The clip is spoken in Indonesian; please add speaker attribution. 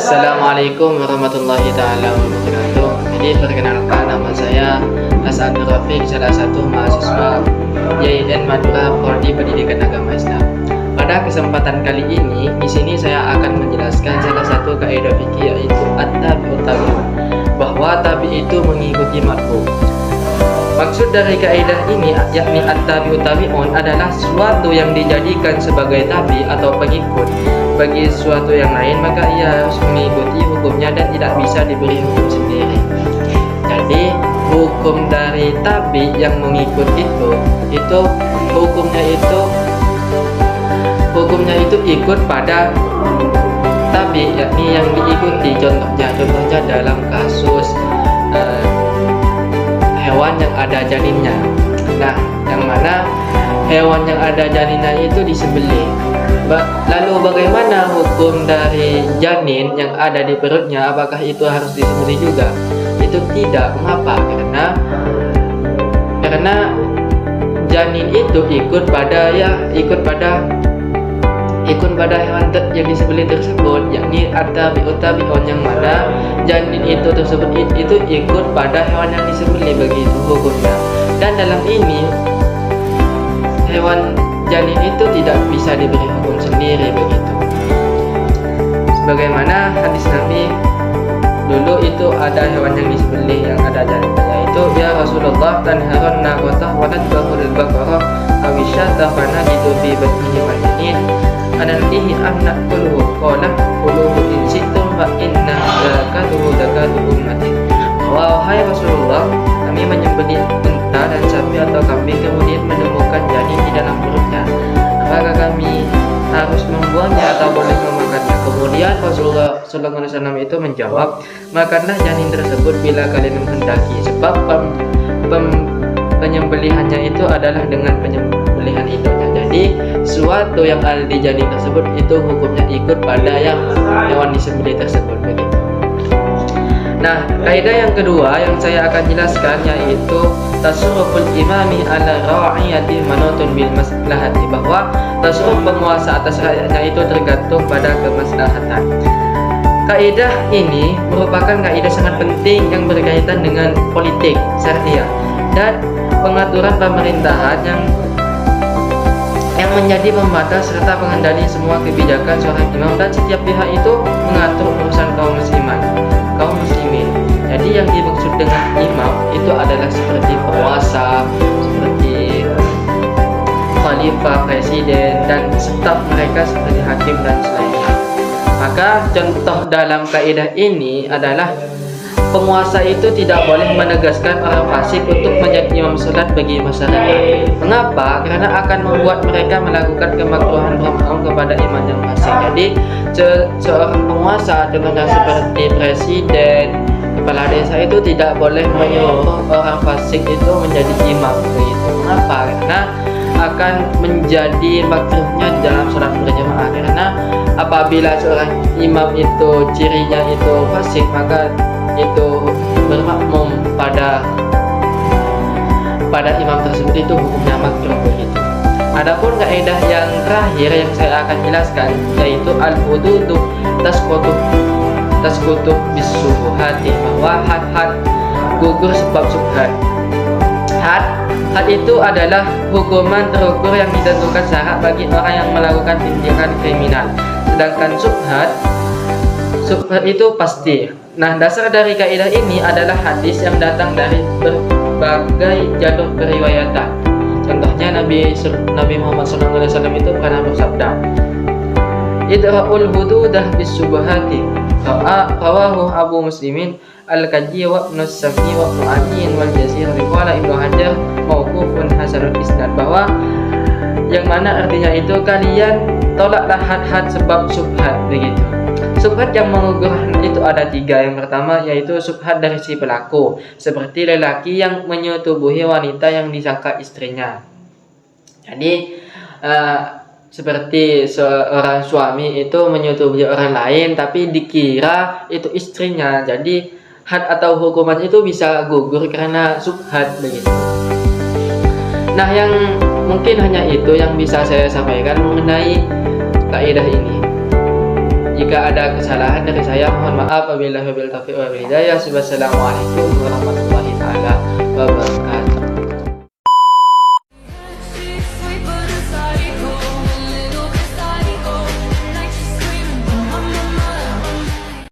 Speaker 1: Assalamualaikum warahmatullahi taala wabarakatuh. Jadi perkenalkan, nama saya As'adur Rafiq, salah satu mahasiswa YIN Madura Prodi Pendidikan Agama Islam. Pada kesempatan kali ini, di sini saya akan menjelaskan salah satu kaidah fikih, yaitu at-tabi'ut tabi'un, bahwa tabi itu mengikuti marfu. Maksud dari kaidah ini yakni at-tabi'ut tabi'un adalah sesuatu yang dijadikan sebagai tabi atau pengikut bagi sesuatu yang lain, maka ia harus mengikuti hukumnya dan tidak bisa diberi hukum sendiri. Jadi hukum dari tabi yang mengikut itu hukumnya itu ikut pada tabi, yakni yang diikuti. Contohnya dalam kasus hewan yang ada janinnya. Nah, yang mana hewan yang ada janinnya itu disembelih. Lalu bagaimana hukum dari janin yang ada di perutnya? Apakah itu harus disembelih juga? Itu tidak. Mengapa? Karena janin itu ikut pada hewan yang disembelih tersebut, yakni at-tabi'ut tabi'un, yang mana janin itu ikut pada hewan yang disembelih, begitu hukumnya. Dan dalam ini hewan janin itu tidak bisa diberi hukum sendiri, begitu. Sebagaimana hadis Nabi dulu itu ada hewan yang disembelih yang ada janinnya, yaitu ya Rasulullah tanharun naqatah wa nadbahul baqarah awisyata fana gitu bi batnihi majnin anantihi amna kulhu qala kulhu in situm fa inna zakatu ummatin. Wahai Rasulullah, kami menyembelih unta dan sapi atau kambing, kemudian menemukan janin di dalam perutnya. Apakah kami harus membuangnya atau boleh memakannya? Kemudian Rasulullah SAW itu menjawab, makanlah janin tersebut bila kalian menghendaki, sebab penyembelihannya itu adalah dengan penyembelihan hidupnya. Jadi sesuatu yang ada di janin tersebut itu hukumnya ikut pada yang hewan disembelih tersebut, begitu. Nah, kaidah yang kedua yang saya akan jelaskan yaitu tasarruful imami ala ra'iyati manutun bil maslahati, bahwa tasarruf penguasa atas rakyatnya itu tergantung pada kemaslahatan. Kaidah ini merupakan kaidah sangat penting yang berkaitan dengan politik syariah dan pengaturan pemerintahan yang menjadi pembatas serta pengendali semua kebijakan seorang imam, dan setiap pihak itu mengatur urusan kaum muslimin. Jadi yang dimaksud dengan imam itu adalah seperti penguasa, seperti khalifah, presiden, dan staf mereka seperti hakim dan selainnya. Maka contoh dalam kaidah ini adalah penguasa itu tidak boleh menegaskan orang fasik untuk menjadi imam salat bagi masyarakat. Mengapa? Karena akan membuat mereka melakukan kemakruhan haram kepada imam yang fasik. Jadi seorang penguasa, contohnya seperti presiden, kepala desa, itu tidak boleh menyuruh orang fasik itu menjadi imam, begitu. Mengapa? Karena akan menjadi makruhnya dalam salat berjamaah. Karena apabila seorang imam itu cirinya itu fasik, maka itu bermakmum pada imam tersebut itu hukumnya makruh, begitu. Adapun kaidah yang terakhir yang saya akan jelaskan yaitu al-hududu tasqutu bisubuhati, bahwa had gugur sebab subhat. Had itu adalah hukuman terukur yang ditentukan syarat bagi orang yang melakukan tindakan kriminal. Sedangkan subhat itu pasti. Nah, dasar dari kaidah ini adalah hadis yang datang dari berbagai jalur periwayatan. Contohnya Nabi Muhammad SAW itu pernah bersabda, idra'ul hududah bisubuhati, rawahu Abu Muslimin al-Kaji wa Ibnu Safi wa Ibnu Adiyin wal Jazir riwala Ibnu Hajar mauqufun hasanul isnad, bahwa yang mana artinya itu kalian tolaklah had sebab subhat, begitu. Subhat yang menggugurkan itu ada 3. Yang pertama yaitu subhat dari si pelaku, seperti lelaki yang menyetubuhi wanita yang disangka istrinya. Jadi seperti seorang suami itu menyetubuhi orang lain tapi dikira itu istrinya. Jadi had atau hukuman itu bisa gugur karena subhat, begitu. Nah, yang mungkin hanya itu yang bisa saya sampaikan mengenai kaidah ini. Jika ada kesalahan dari saya, mohon maaf. Wabillahi taufiq wal hidayah. Wassalamualaikum warahmatullahi taala wabarakatuh.